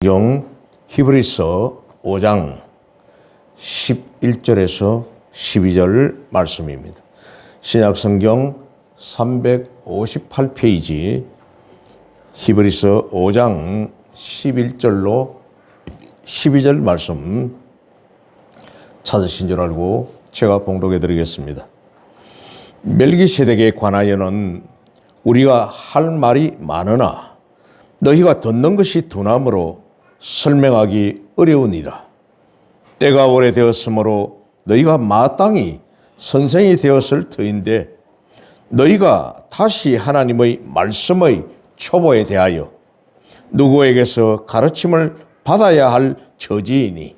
성경 히브리서 5장 11절에서 12절 말씀입니다. 신약성경 358페이지 히브리서 5장 11절로 12절 말씀 찾으신 줄 알고 제가 봉독해 드리겠습니다. 멜기세덱에 관하여는 우리가 할 말이 많으나 너희가 듣는 것이 둔함으로 설명하기 어려우니라. 때가 오래되었으므로 너희가 마땅히 선생이 되었을 터인데 너희가 다시 하나님의 말씀의 초보에 대하여 누구에게서 가르침을 받아야 할 처지이니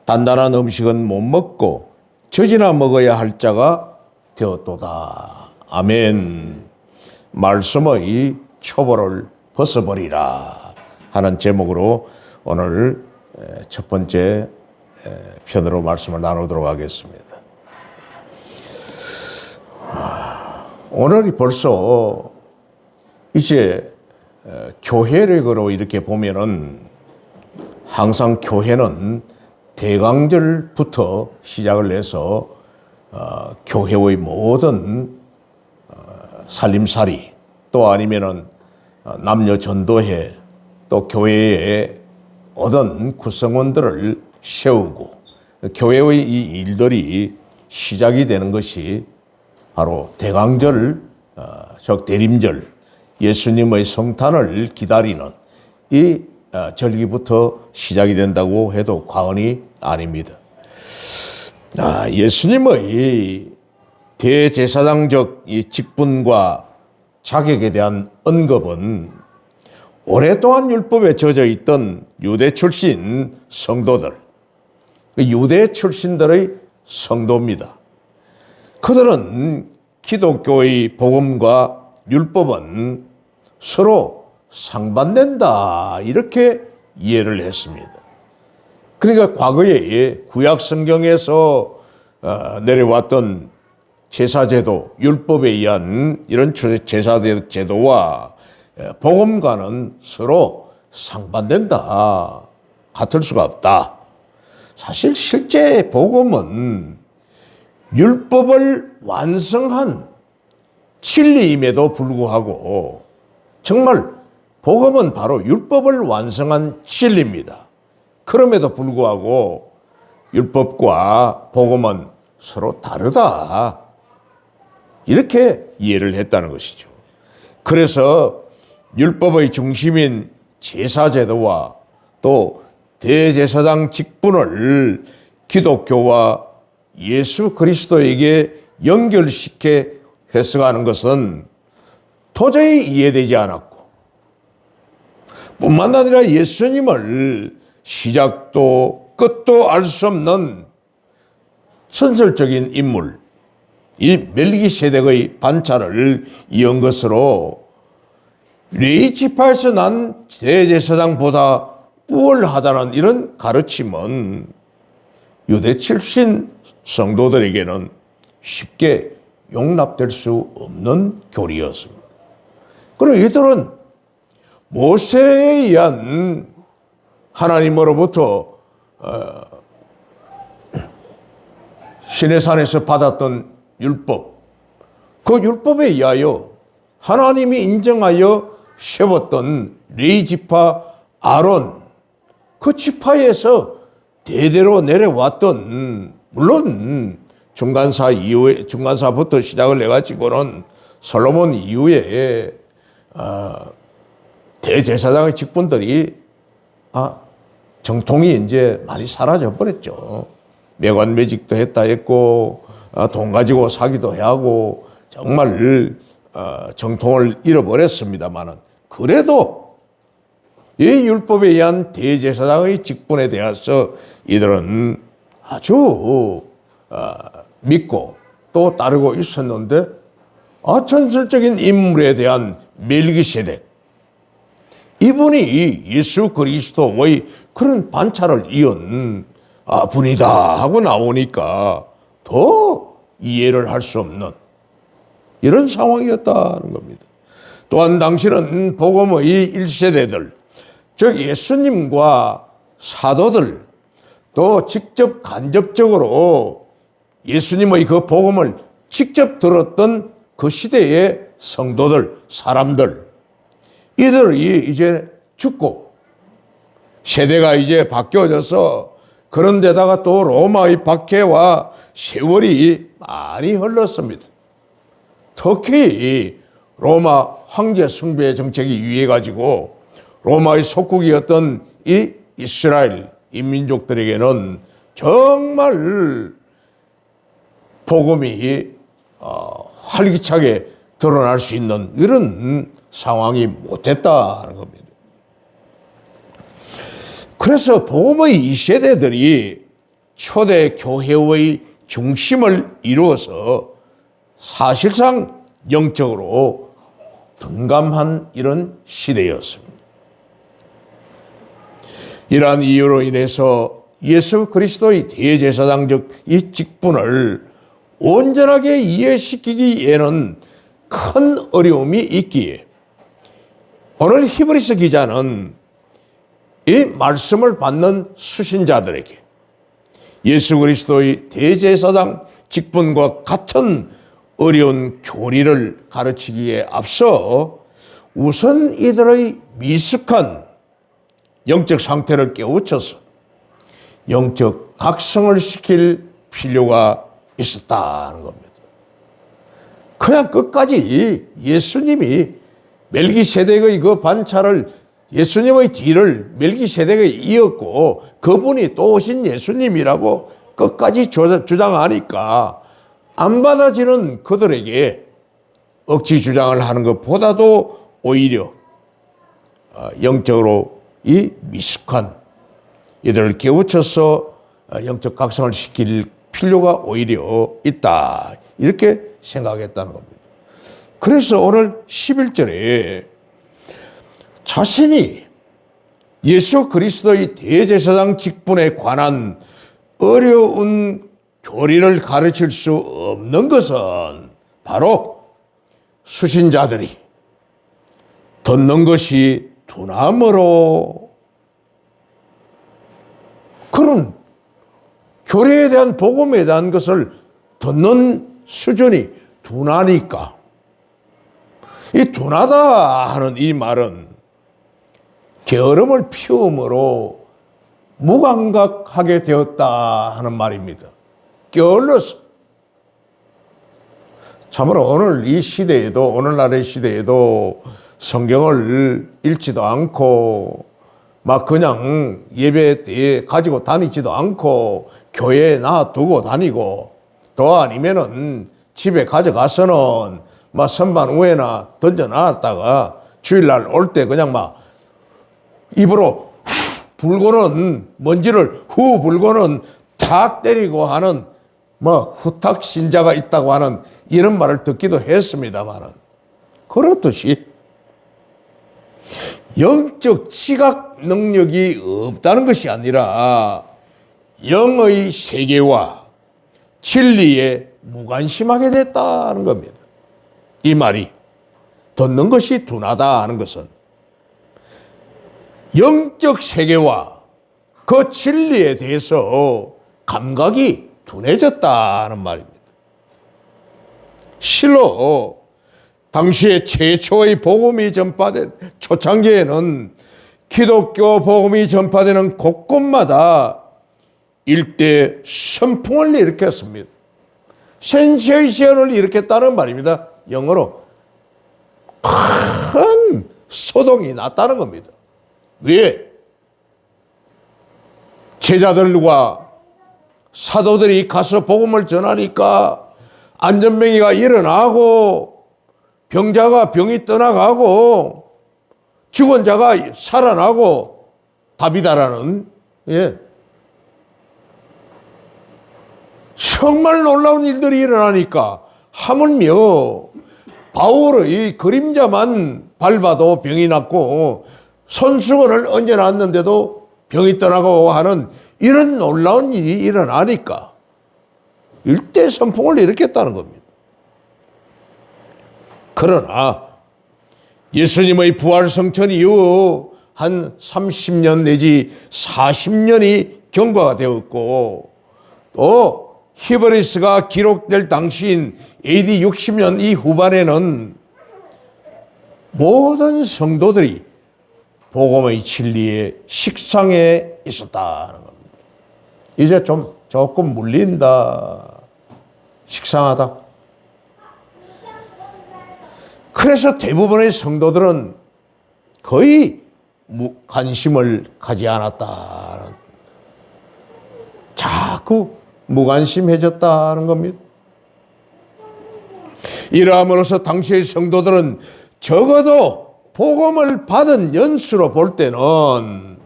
단단한 음식은 못 먹고 젖이나 먹어야 할 자가 되었도다. 아멘. 말씀의 초보를 벗어버리라 하는 제목으로 오늘 첫 번째 편으로 말씀을 나누도록 하겠습니다. 오늘이 벌써 이제 교회력으로 이렇게 보면은 항상 교회는 대강절부터 시작을 해서 교회의 모든 살림살이 또 아니면은 남녀 전도회 또 교회에 얻은 구성원들을 세우고 교회의 이 일들이 시작이 되는 것이 바로 대강절, 즉 대림절, 예수님의 성탄을 기다리는 이 절기부터 시작이 된다고 해도 과언이 아닙니다. 예수님의 대제사장적 이 직분과 자격에 대한 언급은 오랫동안 율법에 젖어 있던 유대 출신 성도들, 유대 출신들의 성도입니다. 그들은 기독교의 복음과 율법은 서로 상반된다 이렇게 이해를 했습니다. 그러니까 과거에 구약 성경에서 내려왔던 제사제도, 율법에 의한 이런 제사제도와 복음과는 서로 상반된다. 같을 수가 없다. 사실 실제 복음은 율법을 완성한 진리임에도 불구하고 정말 복음은 바로 율법을 완성한 진리입니다. 그럼에도 불구하고 율법과 복음은 서로 다르다. 이렇게 이해를 했다는 것이죠. 그래서 율법의 중심인 제사제도와 또 대제사장 직분을 기독교와 예수 그리스도에게 연결시켜 해석하는 것은 도저히 이해되지 않았고 뿐만 아니라 예수님을 시작도 끝도 알 수 없는 선설적인 인물, 이 멜기세덱의 반차를 이은 것으로 레위 지파에서 난 대제사장보다 우월하다는 이런 가르침은 유대 출신 성도들에게는 쉽게 용납될 수 없는 교리였습니다. 그럼 이들은 모세에 의한 하나님으로부터 시내산에서 받았던 율법, 그 율법에 의하여 하나님이 인정하여 세웠던 레위 지파 아론, 그 지파에서 대대로 내려왔던, 물론 중간사부터 시작을 해가지고는 솔로몬 이후에 대제사장의 직분들이 정통이 이제 많이 사라져 버렸죠. 매관매직도 했고 돈 가지고 사기도 하고 정말 정통을 잃어버렸습니다만은 그래도 이 율법에 의한 대제사장의 직분에 대해서 이들은 아주 믿고 또 따르고 있었는데 전설적인 인물에 대한 멜기세덱, 이분이 예수 그리스도의 그런 반차를 이은 분이다 하고 나오니까 더 이해를 할 수 없는 이런 상황이었다는 겁니다. 또한 당시는 복음의 1세대들, 즉 예수님과 사도들 또 직접 간접적으로 예수님의 그 복음을 직접 들었던 그 시대의 성도들, 사람들, 이들이 이제 죽고 세대가 이제 바뀌어져서 그런 데다가 또 로마의 박해와 세월이 많이 흘렀습니다. 특히 로마 황제 숭배 정책이 유의해가지고 로마의 속국이었던 이 이스라엘 인민족들에게는 정말 복음이 활기차게 드러날 수 있는 이런 상황이 못됐다는 겁니다. 그래서 복음의 이 세대들이 초대 교회의 중심을 이루어서 사실상 영적으로 둔감한 이런 시대였습니다. 이러한 이유로 인해서 예수 그리스도의 대제사장적 이 직분을 온전하게 이해시키기에는 큰 어려움이 있기에 오늘 히브리서 기자는 이 말씀을 받는 수신자들에게 예수 그리스도의 대제사장 직분과 같은 어려운 교리를 가르치기에 앞서 우선 이들의 미숙한 영적 상태를 깨우쳐서 영적 각성을 시킬 필요가 있었다는 겁니다. 그냥 끝까지 예수님이 멜기세덱의 그 반차를 예수님의 뒤를 멜기세덱에 이었고 그분이 또 오신 예수님이라고 끝까지 주장하니까 안 받아지는 그들에게 억지 주장을 하는 것보다도 오히려 영적으로 이 미숙한 이들을 깨우쳐서 영적 각성을 시킬 필요가 오히려 있다. 이렇게 생각했다는 겁니다. 그래서 오늘 11절에 자신이 예수 그리스도의 대제사장 직분에 관한 어려운 교리를 가르칠 수 없는 것은 바로 수신자들이 듣는 것이 둔함으로 그런 교리에 대한 복음에 대한 것을 듣는 수준이 둔하니까 이 둔하다 하는 이 말은 게으름을 피움으로 무감각하게 되었다 하는 말입니다. 게을러서. 참으로 오늘 이 시대에도 오늘날의 시대에도 성경을 읽지도 않고 막 그냥 예배 때 가지고 다니지도 않고 교회에 놔두고 다니고 또 아니면은 집에 가져가서는 막 선반 위에나 던져놨다가 주일날 올 때 그냥 막 입으로 불고는 먼지를 후 불고는 탁 때리고 하는 뭐 후탁 신자가 있다고 하는 이런 말을 듣기도 했습니다만은 그렇듯이 영적 지각 능력이 없다는 것이 아니라 영의 세계와 진리에 무관심하게 됐다는 겁니다. 이 말이 듣는 것이 둔하다 하는 것은 영적 세계와 그 진리에 대해서 감각이 둔해졌다는 말입니다. 실로 당시에 최초의 복음이 전파된 초창기에는 기독교 복음이 전파되는 곳곳마다 일대 선풍을 일으켰습니다. 센세이션을 일으켰다는 말입니다. 영어로 큰 소동이 났다는 겁니다. 왜? 제자들과 사도들이 가서 복음을 전하니까 안전병이가 일어나고 병자가 병이 떠나가고 죽은 자가 살아나고 답이다라는 정말 놀라운 일들이 일어나니까 하물며 바울의 그림자만 밟아도 병이 낫고 손수건을 얹어놨는데도 병이 떠나고 하는 이런 놀라운 일이 일어나니까 일대 선풍을 일으켰다는 겁니다. 그러나 예수님의 부활 성천 이후 한 30년 내지 40년이 경과가 되었고, 또 히브리스가 기록될 당시인 AD 60년 이 후반에는 모든 성도들이 복음의 진리의 식상에 있었다는 겁니다. 이제 조금 물린다. 식상하다. 그래서 대부분의 성도들은 거의 관심을 가지 않았다는, 자꾸 무관심해졌다는 겁니다. 이러함으로써 당시의 성도들은 적어도 복음을 받은 연수로 볼 때는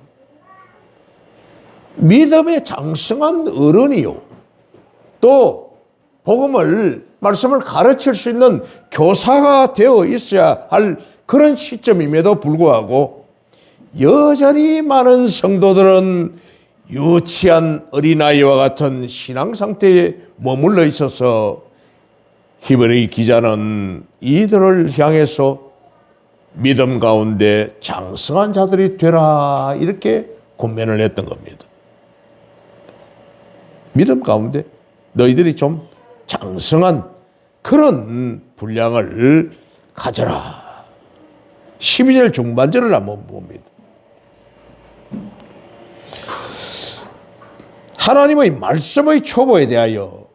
믿음의 장성한 어른이요, 또 복음을, 말씀을 가르칠 수 있는 교사가 되어 있어야 할 그런 시점임에도 불구하고 여전히 많은 성도들은 유치한 어린아이와 같은 신앙 상태에 머물러 있어서 히브리 기자는 이들을 향해서 믿음 가운데 장성한 자들이 되라, 이렇게 권면을 했던 겁니다. 믿음 가운데 너희들이 좀 장성한 그런 분량을 가져라. 12절 중반절을 한번 봅니다. 하나님의 말씀의 초보에 대하여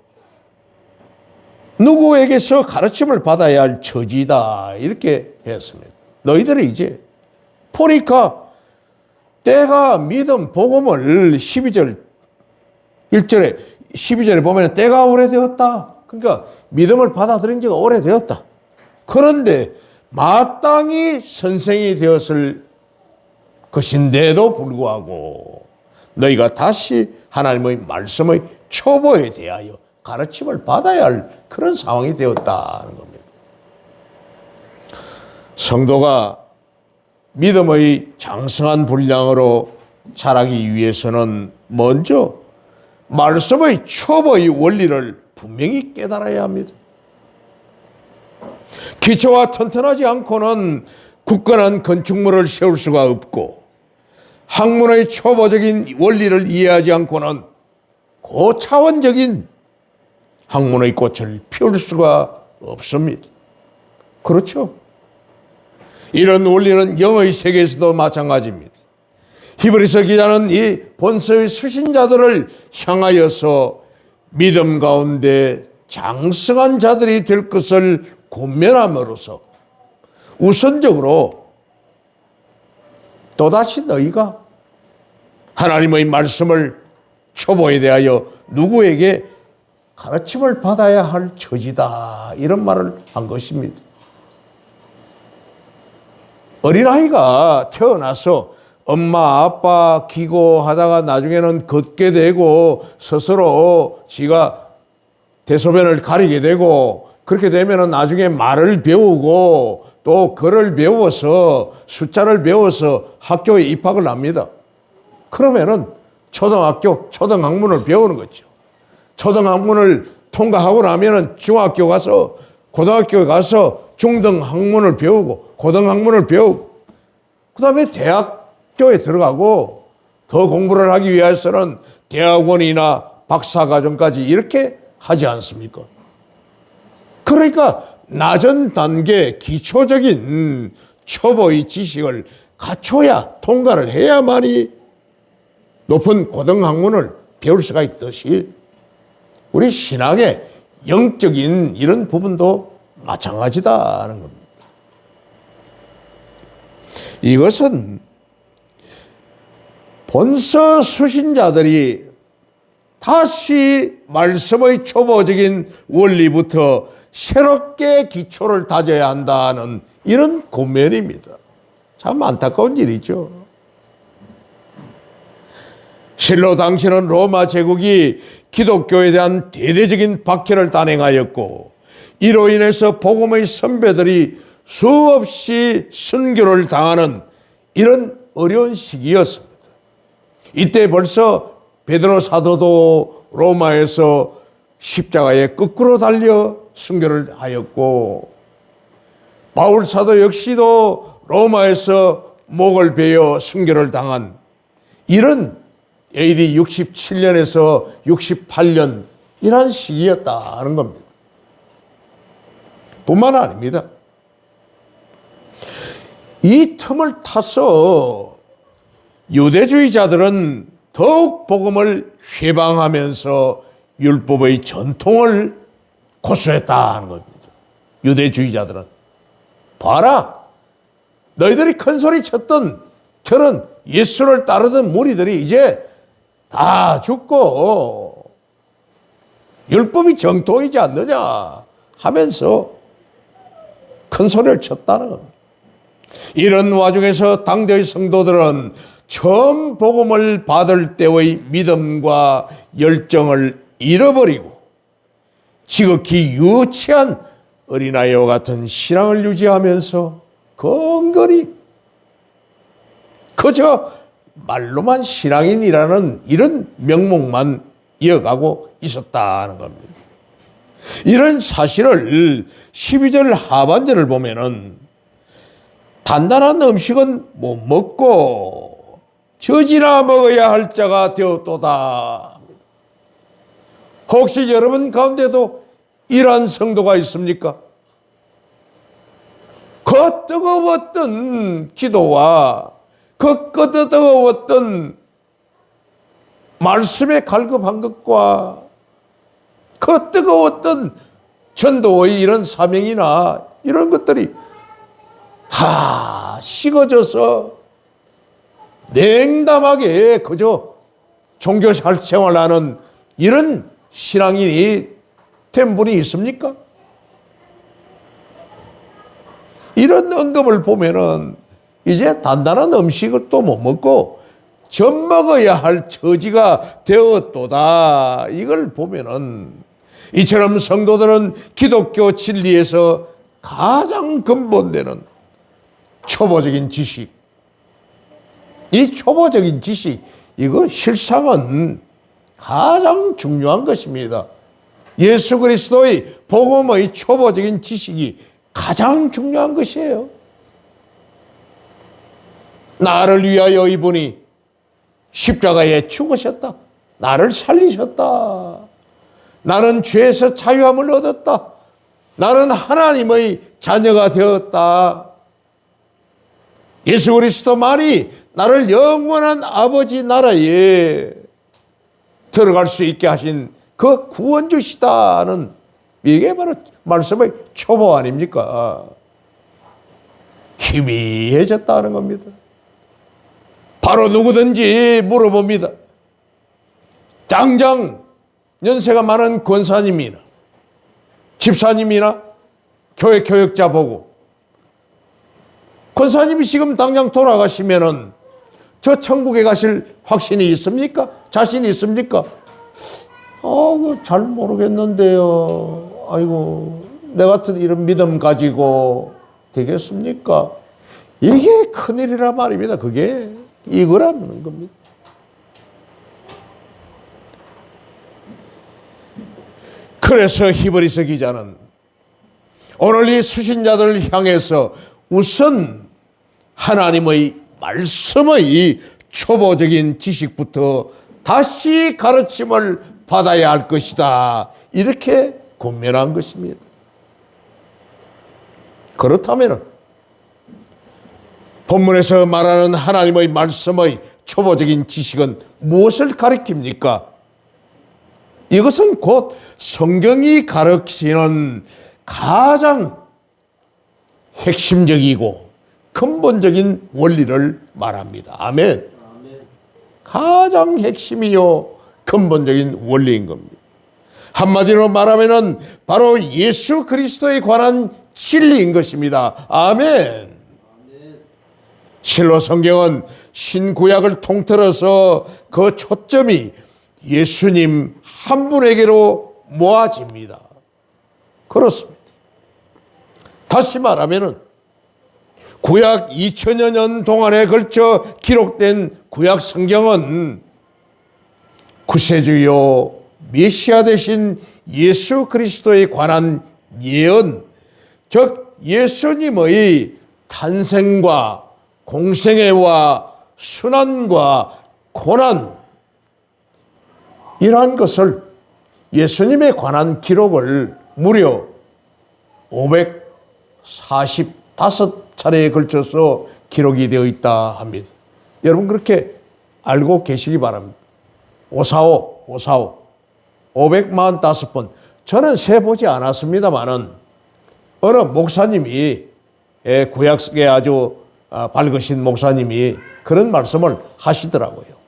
누구에게서 가르침을 받아야 할 처지다, 이렇게 했습니다. 너희들이 이제 보니까 때가, 믿음, 복음을 12절 1절에 12절에 보면 때가 오래되었다. 그러니까 믿음을 받아들인 지가 오래되었다. 그런데 마땅히 선생이 되었을 것인데도 불구하고 너희가 다시 하나님의 말씀의 초보에 대하여 가르침을 받아야 할 그런 상황이 되었다는 겁니다. 성도가 믿음의 장성한 분량으로 자라기 위해서는 먼저 말씀의 초보의 원리를 분명히 깨달아야 합니다. 기초가 튼튼하지 않고는 굳건한 건축물을 세울 수가 없고, 학문의 초보적인 원리를 이해하지 않고는 고차원적인 학문의 꽃을 피울 수가 없습니다. 그렇죠? 이런 원리는 영의 세계에서도 마찬가지입니다. 히브리서 기자는 이 본서의 수신자들을 향하여서 믿음 가운데 장성한 자들이 될 것을 권면함으로써 우선적으로 또다시 너희가 하나님의 말씀을 초보에 대하여 누구에게 가르침을 받아야 할 처지다, 이런 말을 한 것입니다. 어린아이가 태어나서 엄마 아빠 기고하다가 나중에는 걷게 되고 스스로 지가 대소변을 가리게 되고, 그렇게 되면 나중에 말을 배우고 또 글을 배워서 숫자를 배워서 학교에 입학을 합니다. 그러면은 초등학교 초등학문을 배우는 거죠. 초등학문을 통과하고 나면은 중학교 가서 고등학교에 가서 중등학문을 배우고 고등학문을 배우고, 그 다음에 대학교에 들어가고 더 공부를 하기 위해서는 대학원이나 박사과정까지 이렇게 하지 않습니까? 그러니까 낮은 단계 기초적인 초보의 지식을 갖춰야, 통과를 해야만이 높은 고등학문을 배울 수가 있듯이 우리 신앙의 영적인 이런 부분도 마찬가지다는 겁니다. 이것은 본서 수신자들이 다시 말씀의 초보적인 원리부터 새롭게 기초를 다져야 한다는 이런 권면입니다. 참 안타까운 일이죠. 실로 당시는 로마 제국이 기독교에 대한 대대적인 박해를 단행하였고, 이로 인해서 복음의 선배들이 수없이 순교를 당하는 이런 어려운 시기였습니다. 이때 벌써 베드로 사도도 로마에서 십자가에 거꾸로 달려 순교를 하였고, 바울 사도 역시도 로마에서 목을 베어 순교를 당한 이런 AD 67년에서 68년 이런 시기였다는 겁니다. 뿐만 아닙니다. 이 틈을 타서 유대주의자들은 더욱 복음을 회방하면서 율법의 전통을 고수했다는 겁니다. 유대주의자들은 봐라, 너희들이 큰 소리 쳤던 저런 예수를 따르던 무리들이 이제 다 죽고 율법이 정통이지 않느냐 하면서 큰 소리를 쳤다는 겁니다. 이런 와중에서 당대의 성도들은 처음 복음을 받을 때의 믿음과 열정을 잃어버리고 지극히 유치한 어린아이와 같은 신앙을 유지하면서 건건히 그저 말로만 신앙인이라는 이런 명목만 이어가고 있었다는 겁니다. 이런 사실을 12절 하반절을 보면은 단단한 음식은 못 먹고 젖이나 먹어야 할 자가 되었도다. 혹시 여러분 가운데도 이러한 성도가 있습니까? 그 뜨거웠던 기도와 그 뜨거웠던 말씀에 갈급한 것과 그 뜨거웠던 전도의 이런 사명이나 이런 것들이 다 식어져서 냉담하게 그저 종교 생활하는 이런 신앙인이 된 분이 있습니까? 이런 언급을 보면은 이제 단단한 음식을 또 못 먹고 젖 먹어야 할 처지가 되었도다. 이걸 보면은 이처럼 성도들은 기독교 진리에서 가장 근본되는 초보적인 지식, 이 초보적인 지식, 이거 실상은 가장 중요한 것입니다. 예수 그리스도의 복음의 초보적인 지식이 가장 중요한 것이에요. 나를 위하여 이분이 십자가에 죽으셨다. 나를 살리셨다. 나는 죄에서 자유함을 얻었다. 나는 하나님의 자녀가 되었다. 예수 그리스도만이 나를 영원한 아버지 나라에 들어갈 수 있게 하신 그 구원주시다는 이게 바로 말씀의 초보 아닙니까? 희미해졌다는 겁니다. 바로 누구든지 물어봅니다. 당장 연세가 많은 권사님이나 집사님이나 교회 교역자 보고 권사님이 지금 당장 돌아가시면은 저 천국에 가실 확신이 있습니까? 자신이 있습니까? 잘 모르겠는데요. 아이고, 내 같은 이런 믿음 가지고 되겠습니까? 이게 큰일이란 말입니다. 그게 이거라는 겁니다. 그래서 히브리서 기자는 오늘 이 수신자들을 향해서 우선 하나님의 말씀의 초보적인 지식부터 다시 가르침을 받아야 할 것이다. 이렇게 권면한 것입니다. 그렇다면 본문에서 말하는 하나님의 말씀의 초보적인 지식은 무엇을 가리킵니까? 이것은 곧 성경이 가르치는 가장 핵심적이고 근본적인 원리를 말합니다. 아멘. 가장 핵심이요 근본적인 원리인 겁니다. 한마디로 말하면은 바로 예수 그리스도에 관한 진리인 것입니다. 아멘. 실로 성경은 신구약을 통틀어서 그 초점이 예수님 한 분에게로 모아집니다. 그렇습니다. 다시 말하면은 구약 2000여 년 동안에 걸쳐 기록된 구약 성경은 구세주요 메시아 되신 예수 그리스도에 관한 예언, 즉 예수님의 탄생과 공생애와 순환과 고난, 이러한 것을 예수님에 관한 기록을 무려 545차례에 걸쳐서 기록이 되어 있다 합니다. 여러분 그렇게 알고 계시기 바랍니다. 545 545번. 저는 세보지 않았습니다만은 어느 목사님이, 구약에 아주 밝으신 목사님이 그런 말씀을 하시더라고요.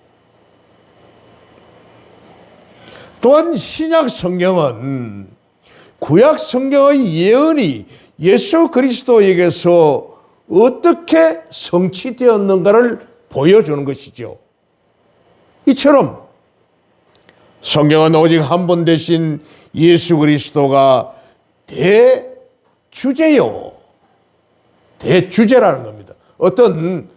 또한 신약 성경은 구약 성경의 예언이 예수 그리스도에게서 어떻게 성취되었는가를 보여주는 것이죠. 이처럼 성경은 오직 한 분 되신 예수 그리스도가 대주제요. 대주제라는 겁니다. 어떤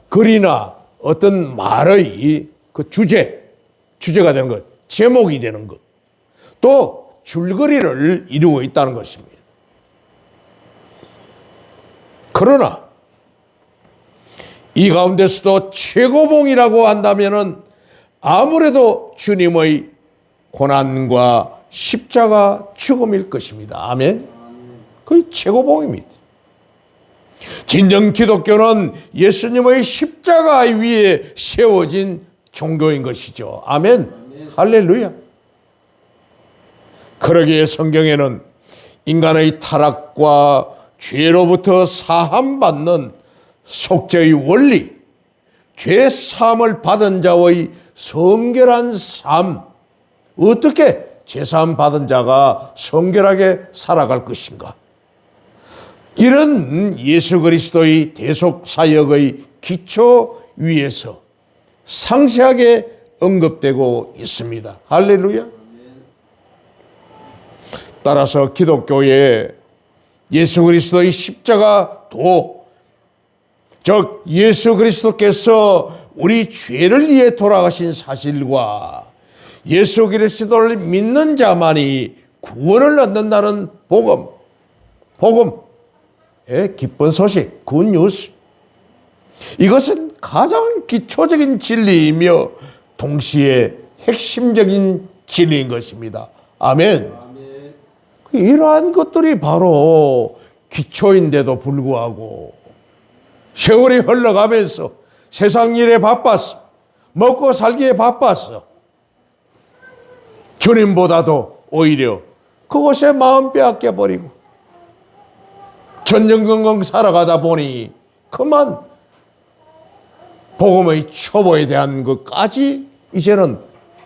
글이나 어떤 말의 그 주제가 되는 것, 제목이 되는 것, 또 줄거리를 이루고 있다는 것입니다. 그러나 이 가운데서도 최고봉이라고 한다면은 아무래도 주님의 고난과 십자가 죽음일 것입니다. 아멘. 그게 최고봉입니다. 진정 기독교는 예수님의 십자가 위에 세워진 종교인 것이죠. 아멘. 할렐루야. 그러기에 성경에는 인간의 타락과 죄로부터 사함받는 속죄의 원리, 죄 사함을 받은 자의 성결한 삶, 어떻게 죄사함 받은 자가 성결하게 살아갈 것인가, 이런 예수 그리스도의 대속 사역의 기초 위에서 상세하게 언급되고 있습니다. 할렐루야. 따라서 기독교의 예수 그리스도의 십자가 도, 즉 예수 그리스도께서 우리 죄를 위해 돌아가신 사실과 예수 그리스도를 믿는 자만이 구원을 얻는다는 복음의 기쁜 소식, 굿뉴스, 이것은 가장 기초적인 진리이며 동시에 핵심적인 진리인 것입니다. 아멘. 이러한 것들이 바로 기초인데도 불구하고 세월이 흘러가면서 세상 일에 바빴어, 먹고 살기에 바빴어, 주님보다도 오히려 그것에 마음 빼앗겨버리고 전전긍긍 살아가다 보니 그만 복음의 초보에 대한 것까지 이제는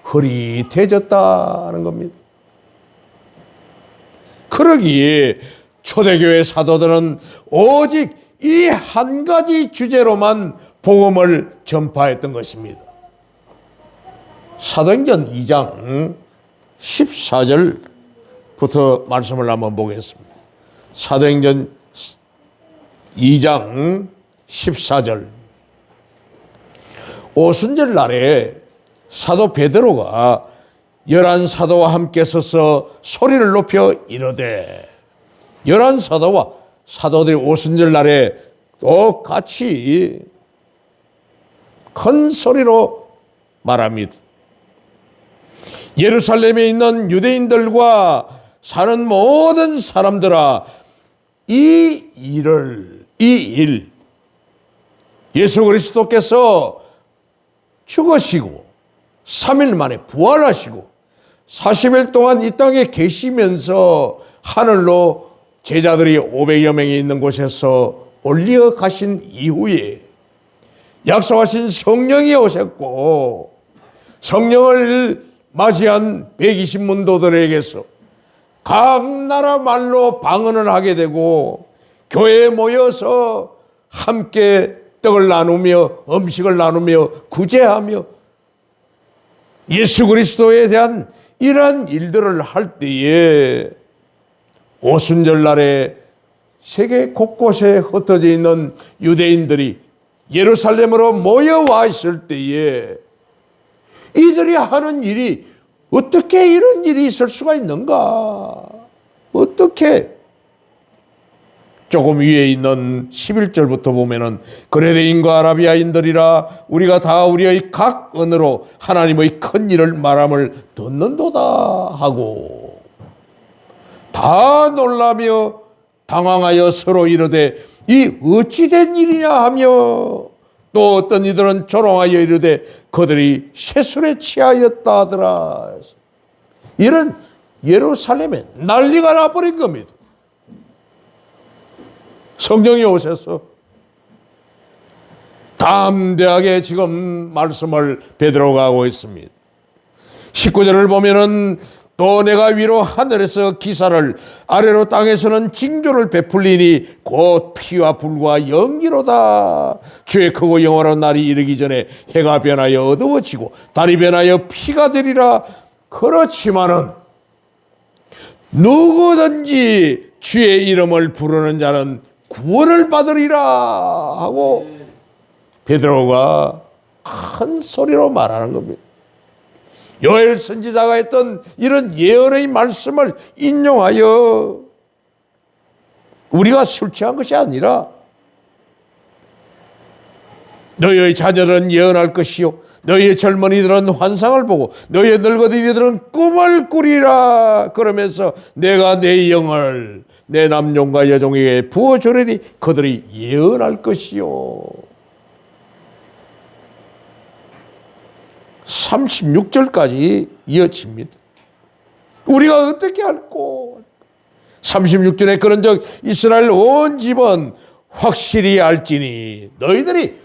흐릿해졌다는 겁니다. 그러기에 초대교회 사도들은 오직 이 한 가지 주제로만 복음을 전파했던 것입니다. 사도행전 2장 14절부터 말씀을 한번 보겠습니다. 사도행전 2장 14절. 오순절 날에 사도 베드로가 11사도와 함께 서서 소리를 높여 이르되, 11사도와 사도들이 오순절 날에 똑같이 큰 소리로 말합니다. 예루살렘에 있는 유대인들과 사는 모든 사람들아, 이 일, 예수 그리스도께서 죽으시고 3일 만에 부활하시고 40일 동안 이 땅에 계시면서 하늘로 제자들이 500여 명이 있는 곳에서 올려 가신 이후에 약속하신 성령이 오셨고, 성령을 맞이한 120문도들에게서 각 나라 말로 방언을 하게 되고 교회에 모여서 함께 떡을 나누며 음식을 나누며 구제하며 예수 그리스도에 대한 이러한 일들을 할 때에 오순절 날에 세계 곳곳에 흩어져 있는 유대인들이 예루살렘으로 모여와 있을 때에 이들이 하는 일이, 어떻게 이런 일이 있을 수가 있는가? 어떻게 조금 위에 있는 11절부터 보면은 그레데인과 아라비아인들이라 우리가 다 우리의 각 언어로 하나님의 큰 일을 말함을 듣는도다 하고 다 놀라며 당황하여 서로 이르되 이 어찌된 일이냐 하며 또 어떤 이들은 조롱하여 이르되 그들이 쇠술에 취하였다 하더라. 이런 예루살렘에 난리가 나버린 겁니다. 성령이 오셔서 담대하게 지금 말씀을 베드로가 하고 있습니다. 19절을 보면은 또 내가 위로 하늘에서 기사를 아래로 땅에서는 징조를 베풀리니 곧 피와 불과 연기로다. 주의 크고 영원한 날이 이르기 전에 해가 변하여 어두워지고 달이 변하여 피가 되리라. 그렇지만은 누구든지 주의 이름을 부르는 자는 구원을 받으리라 하고 베드로가 큰 소리로 말하는 겁니다. 요엘 선지자가 했던 이런 예언의 말씀을 인용하여 우리가 술 취한 것이 아니라 너희의 자녀들은 예언할 것이요 너희의 젊은이들은 환상을 보고 너희의 늙어들이들은 꿈을 꾸리라. 그러면서 내가 내 영을 내 남종과 여종에게 부어주리니 그들이 예언할 것이요. 36절까지 이어집니다. 우리가 어떻게 할꼬? 36절에 그런즉 이스라엘 온 집은 확실히 알지니 너희들이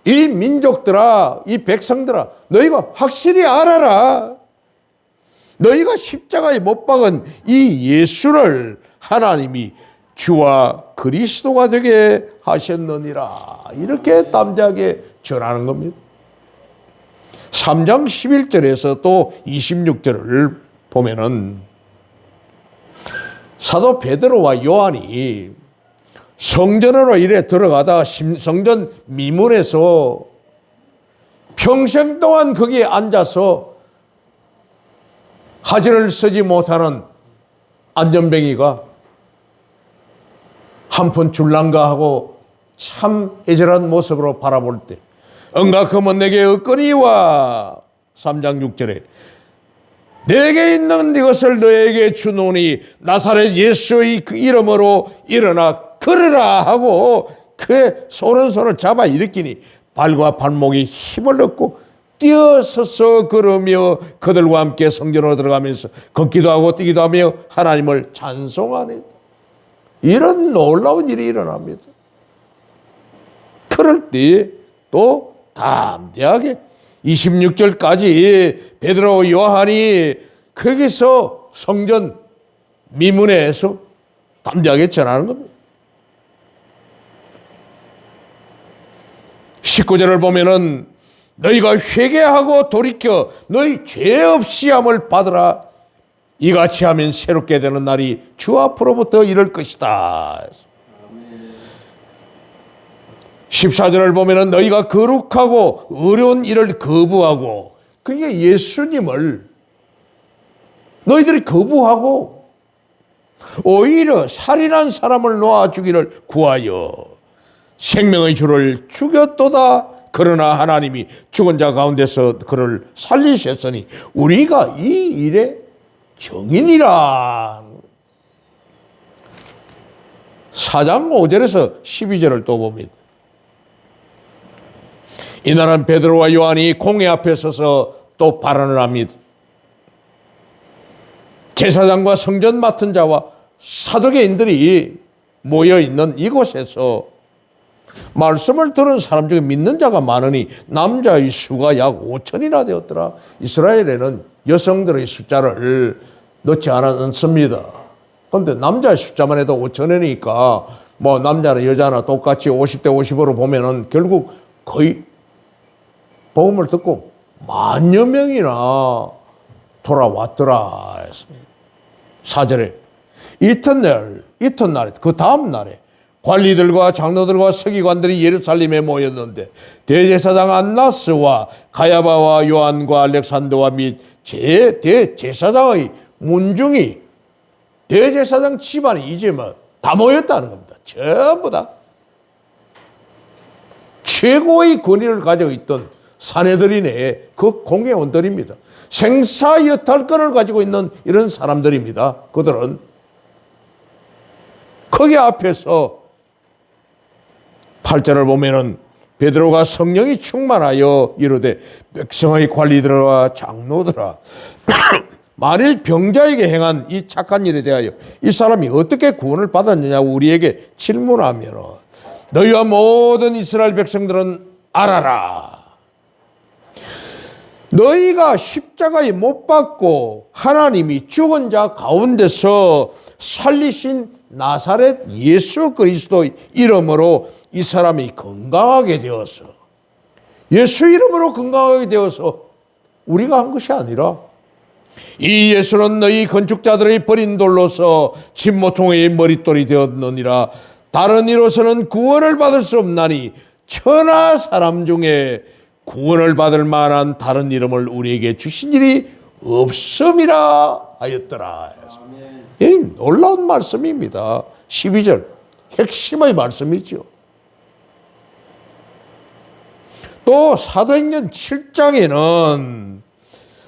이 민족들아 이 백성들아 너희가 확실히 알아라. 너희가 십자가에 못 박은 이 예수를 하나님이 주와 그리스도가 되게 하셨느니라. 이렇게 담대하게 전하는 겁니다. 3장 11절에서 또 26절을 보면은 사도 베드로와 요한이 성전으로 이래 들어가다가 성전 미문에서 평생 동안 거기에 앉아서 하지를 쓰지 못하는 안전뱅이가 한푼 줄란가 하고 참 애절한 모습으로 바라볼 때 응각하면 내게 얻거니와 3장 6절에 내게 있는 이것을 너에게 주노니 나사렛 예수의 그 이름으로 일어나 걸으라 하고 그의 손을 잡아 일으키니 발과 발목에 힘을 얻고 뛰어서서 걸으며 그들과 함께 성전으로 들어가면서 걷기도 하고 뛰기도 하며 하나님을 찬송하니 이런 놀라운 일이 일어납니다. 그럴 때 또 담대하게 26절까지 베드로 요한이 거기서 성전 미문에서 담대하게 전하는 겁니다. 19절을 보면은 너희가 회개하고 돌이켜 너희 죄 없이 함을 받으라. 이같이 하면 새롭게 되는 날이 주 앞으로부터 이럴 것이다. 14절을 보면은 너희가 거룩하고 어려운 일을 거부하고 그러니까 예수님을 너희들이 거부하고 오히려 살인한 사람을 놓아 주기를 구하여 생명의 주를 죽였도다. 그러나 하나님이 죽은 자 가운데서 그를 살리셨으니 우리가 이 일의 정인이라. 4장 5절에서 12절을 또 봅니다. 이날은 베드로와 요한이 공회 앞에 서서 또 발언을 합니다. 제사장과 성전 맡은 자와 사두개인들이 모여있는 이곳에서 말씀을 들은 사람 중에 믿는 자가 많으니 남자의 수가 약 5천이나 되었더라. 이스라엘에는 여성들의 숫자를 넣지 않았습니다. 그런데 남자의 숫자만 해도 5천이니까 뭐 남자나 여자나 똑같이 50대 50으로 보면은 결국 거의 복음을 듣고 만여 명이나 돌아왔더라 했습니다. 4절에 이튿날에 그 다음 날에 관리들과 장로들과 서기관들이 예루살렘에 모였는데 대제사장 안나스와 가야바와 요한과 알렉산더와 및 대제사장의 문중이 대제사장 집안이 이제 뭐 다 모였다는 겁니다. 전부 다. 최고의 권위를 가지고 있던 사내들이네, 그 공회원들입니다. 생사여탈권을 가지고 있는 이런 사람들입니다. 그들은 거기 앞에서 8절을 보면은 베드로가 성령이 충만하여 이르되 백성의 관리들과 장로들아 만일 병자에게 행한 이 착한 일에 대하여 이 사람이 어떻게 구원을 받았느냐고 우리에게 질문하면 너희와 모든 이스라엘 백성들은 알아라. 너희가 십자가에 못 박고 하나님이 죽은 자 가운데서 살리신 나사렛 예수 그리스도의 이름으로 이 사람이 건강하게 되어서, 예수 이름으로 건강하게 되어서 우리가 한 것이 아니라 이 예수는 너희 건축자들의 버린 돌로서 진모퉁이의 머릿돌이 되었느니라. 다른 이로서는 구원을 받을 수 없나니 천하 사람 중에 구원을 받을 만한 다른 이름을 우리에게 주신 일이 없음이라 하였더라. 이 놀라운 말씀입니다. 12절 핵심의 말씀이죠. 또 사도행전 7장에는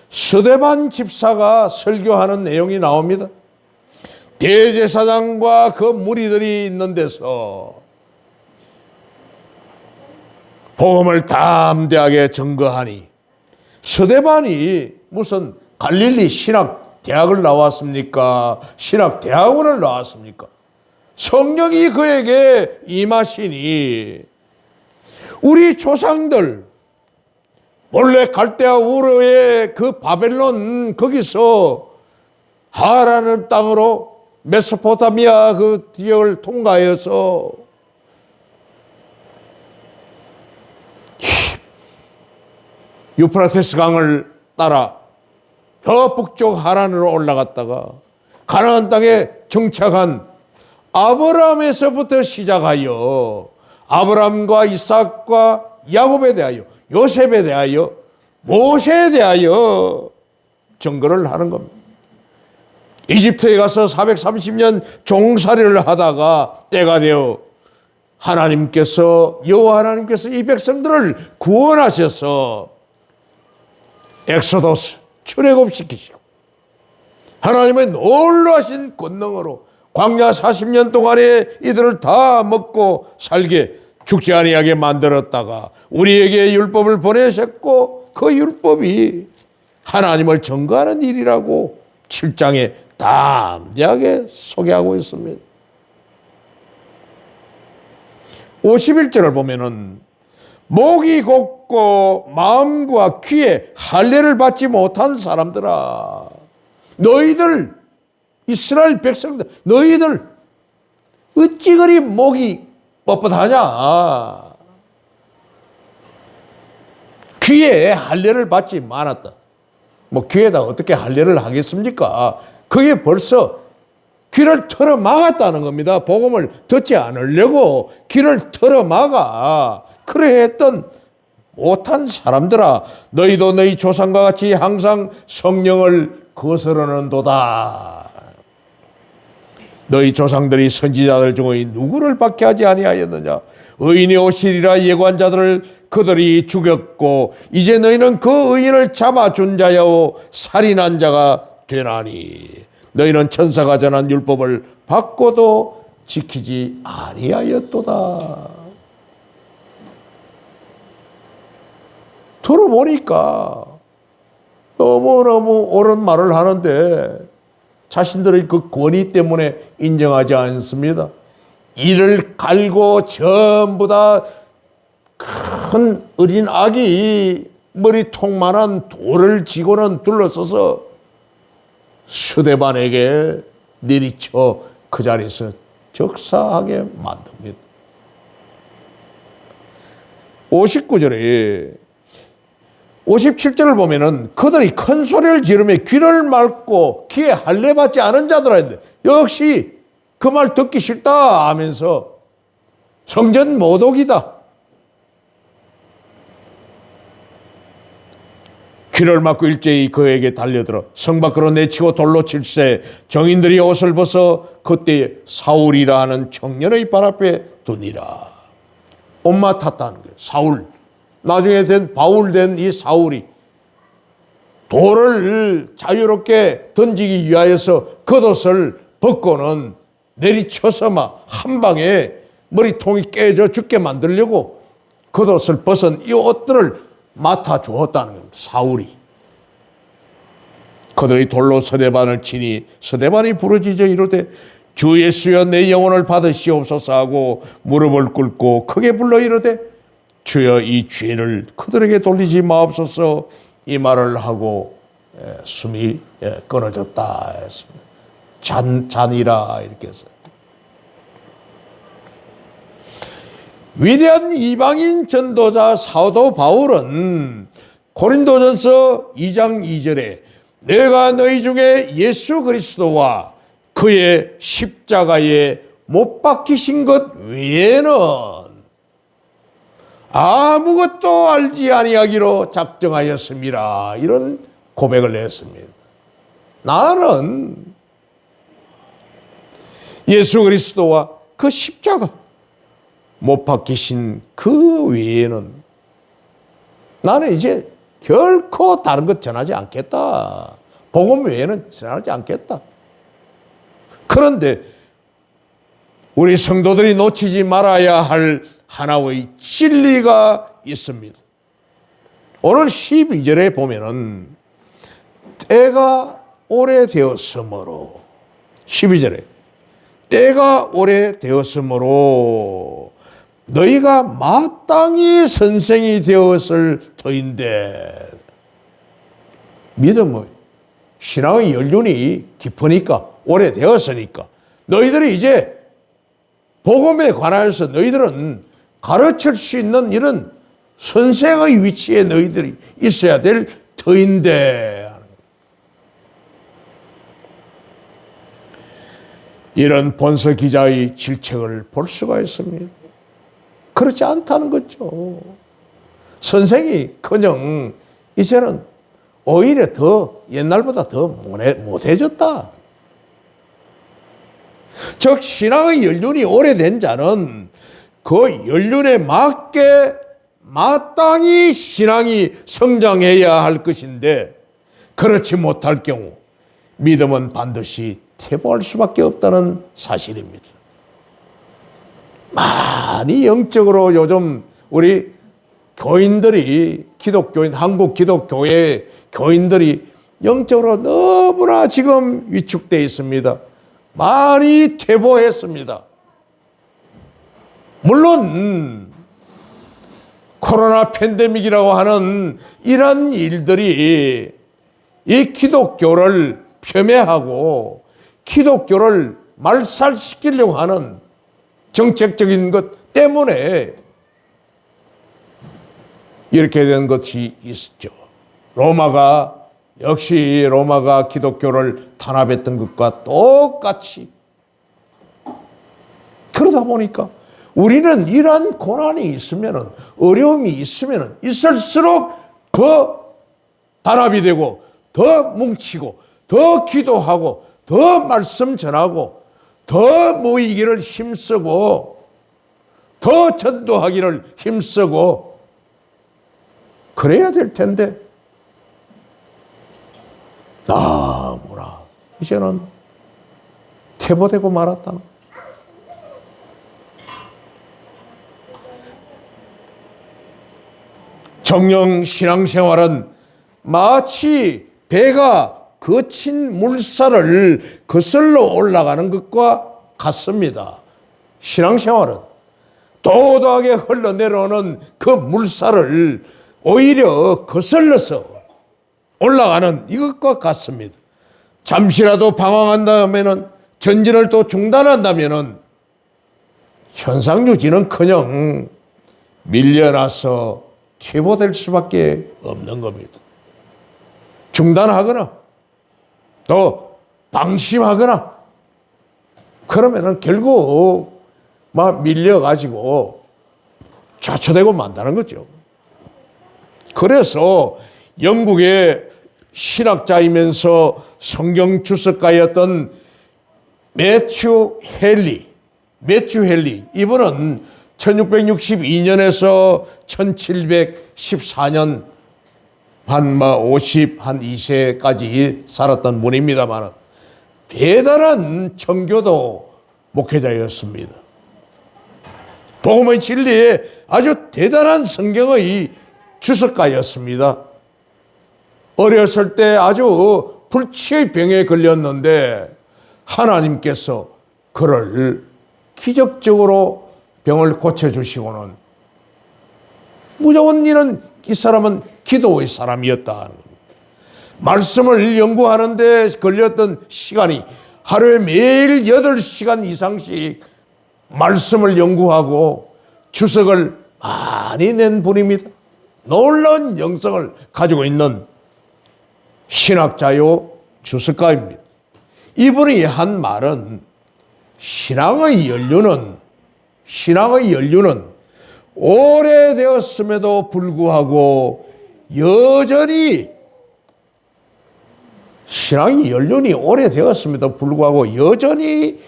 스데반 집사가 설교하는 내용이 나옵니다. 대제사장과 그 무리들이 있는 데서 복음을 담대하게 증거하니, 스데반이 무슨 갈릴리 신학대학을 나왔습니까? 신학대학원을 나왔습니까? 성령이 그에게 임하시니 우리 조상들 원래 갈대아 우르의 그 바벨론 거기서 하라는 땅으로 메소포타미아 그 지역을 통과해서 유프라테스 강을 따라 저 북쪽 하란으로 올라갔다가 가나안 땅에 정착한 아브라함에서부터 시작하여 아브라함과 이삭과 야곱에 대하여, 요셉에 대하여, 모세에 대하여 증거를 하는 겁니다. 이집트에 가서 430년 종살이를 하다가 때가 되어 여호와 하나님께서 이 백성들을 구원하셔서 엑소더스 출애굽시키시고 하나님의 놀라신 권능으로 광야 40년 동안에 이들을 다 먹고 살게 죽지 아니하게 만들었다가 우리에게 율법을 보내셨고 그 율법이 하나님을 증거하는 일이라고 7장에 담대하게 소개하고 있습니다. 51절을 보면은 목이 곱고 마음과 귀에 할례를 받지 못한 사람들아, 너희들 이스라엘 백성들, 너희들 어찌 그리 목이 뻣뻣하냐? 귀에 할례를 받지 않았다. 뭐 귀에다 어떻게 할례를 하겠습니까? 그게 벌써 귀를 털어 막았다는 겁니다. 복음을 듣지 않으려고 귀를 털어 막아. 그래 했던 못한 사람들아, 너희도 너희 조상과 같이 항상 성령을 거스르는도다. 너희 조상들이 선지자들 중에 누구를 박해하지 아니하였느냐? 의인이 오시리라 예고한 그들이 죽였고 이제 너희는 그 의인을 잡아준 자여 살인한 자가 되나니 너희는 천사가 전한 율법을 받고도 지키지 아니하였도다. 들어보니까 너무너무 옳은 말을 하는데 자신들의 그 권위 때문에 인정하지 않습니다. 이를 갈고 전부 다 큰 어린 아기 머리통만한 돌을 지고는 둘러서서 스데반에게 내리쳐 그 자리에서 적사하게 만듭니다. 59절에 57절을 보면은 그들이 큰 소리를 지르며 귀를 막고 귀에 할례 받지 않은 자들아 했는데 역시 그 말 듣기 싫다 하면서 성전 모독이다. 귀를 막고 일제히 그에게 달려들어 성 밖으로 내치고 돌로 칠세. 정인들이 옷을 벗어 그때 사울이라 하는 청년의 발 앞에 두니라. 옷 탔다는 거예요. 사울. 나중에 된 바울 된 이 사울이 돌을 자유롭게 던지기 위하여서 겉옷을 벗고는 내리쳐서 막 한 방에 머리통이 깨져 죽게 만들려고 겉옷을 벗은 이 옷들을 맡아 주었다는 겁니다. 사울이. 그들이 돌로 서대반을 치니 서대반이 부르짖어 이르되 주 예수여 내 영혼을 받으시옵소서 하고 무릎을 꿇고 크게 불러 이르되 주여 이 죄를 그들에게 돌리지 마옵소서. 이 말을 하고 숨이 끊어졌다 했습니다. 잔이라 이렇게 했어요. 위대한 이방인 전도자 사도 바울은 고린도전서 2장 2절에 내가 너희 중에 예수 그리스도와 그의 십자가에 못 박히신 것 외에는 아무것도 알지 아니하기로 작정하였습니다. 이런 고백을 했습니다. 나는 예수 그리스도와 그 십자가 못 박히신 그 외에는 나는 이제 결코 다른 것 전하지 않겠다. 복음 외에는 전하지 않겠다. 그런데 우리 성도들이 놓치지 말아야 할 하나의 진리가 있습니다. 오늘 12절에 보면은 때가 오래되었으므로 12절에 때가 오래되었으므로 너희가 마땅히 선생이 되었을 터인데 믿음의 신앙의 연륜이 깊으니까 오래되었으니까 너희들이 이제 복음에 관하여서 너희들은 가르칠 수 있는 이런 선생의 위치에 너희들이 있어야 될 터인데 이런 본서 기자의 질책을 볼 수가 있습니다. 그렇지 않다는 거죠. 선생이커녕 이제는 오히려 더 옛날보다 더 못해졌다. 즉 신앙의 연륜이 오래된 자는 그 연륜에 맞게 마땅히 신앙이 성장해야 할 것인데 그렇지 못할 경우 믿음은 반드시 퇴보할 수밖에 없다는 사실입니다. 많이 영적으로 요즘 우리 교인들이 기독교인 한국 기독교회 교인들이 영적으로 너무나 지금 위축되어 있습니다. 많이 퇴보했습니다. 물론 코로나 팬데믹이라고 하는 이런 일들이 이 기독교를 폄훼하고 기독교를 말살시키려고 하는 정책적인 것 때문에 이렇게 된 것이 있었죠. 역시 로마가 기독교를 탄압했던 것과 똑같이 그러다 보니까 우리는 이러한 고난이 있으면 어려움이 있으면 있을수록 더 단합이 되고 더 뭉치고 더 기도하고 더 말씀 전하고 더 모이기를 힘쓰고 더 전도하기를 힘쓰고 그래야 될 텐데 너무나 이제는 퇴보되고 말았다. 정령 신앙생활은 마치 배가 거친 물살을 거슬러 올라가는 것과 같습니다. 신앙생활은 도도하게 흘러내려오는 그 물살을 오히려 거슬러서 올라가는 이것과 같습니다. 잠시라도 방황한다면은 전진을 또 중단한다면은 현상유지는커녕 밀려나서 퇴보될 수밖에 없는 겁니다. 중단하거나 또 방심하거나 그러면은 결국 막 밀려가지고 좌초되고 만다는 거죠. 그래서 영국의 신학자이면서 성경 주석가였던 매튜 헨리, 이분은 1662년에서 1714년 한 52세까지 살았던 분입니다만 대단한 청교도 목회자였습니다. 복음의 진리에 아주 대단한 성경의 주석가였습니다. 어렸을 때 아주 불치의 병에 걸렸는데 하나님께서 그를 기적적으로 병을 고쳐주시고는 무조건 이는 이 사람은 기도의 사람이었다. 말씀을 연구하는데 걸렸던 시간이 하루에 매일 8시간 이상씩 말씀을 연구하고 주석을 많이 낸 분입니다. 놀라운 영성을 가지고 있는 신학자요 주석가입니다. 이분이 한 말은 신앙의 연륜은 오래되었음에도 불구하고 여전히 신앙의 연륜이 오래되었음에도 불구하고 여전히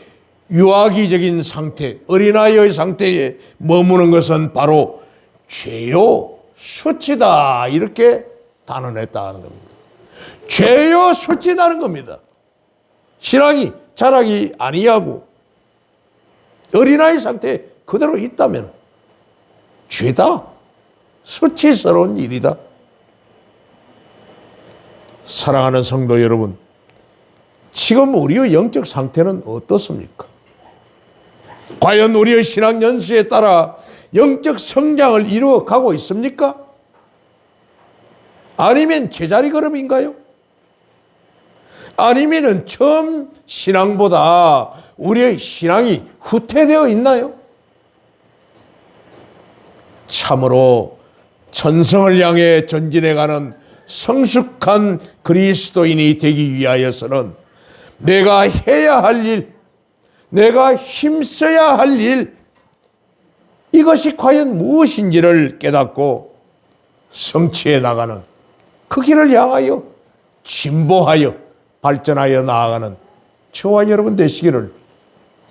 유아기적인 상태, 어린아이의 상태에 머무는 것은 바로 죄요 수치다, 이렇게 단언했다는 겁니다. 죄요 수치다는 겁니다. 신앙이 자라기 아니하고 어린아이 상태에 그대로 있다면 죄다, 수치스러운 일이다. 사랑하는 성도 여러분, 지금 우리의 영적 상태는 어떻습니까? 과연 우리의 신앙 연수에 따라 영적 성장을 이루어 가고 있습니까? 아니면 제자리 걸음인가요? 아니면 처음 신앙보다 우리의 신앙이 후퇴되어 있나요? 참으로 천성을 향해 전진해가는 성숙한 그리스도인이 되기 위하여서는 내가 해야 할 일, 내가 힘써야 할 일, 이것이 과연 무엇인지를 깨닫고 성취해 나가는 그 길을 향하여 진보하여 발전하여 나아가는 저와 여러분 되시기를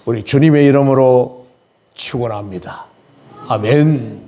우리 주님의 이름으로 축원합니다. 아멘.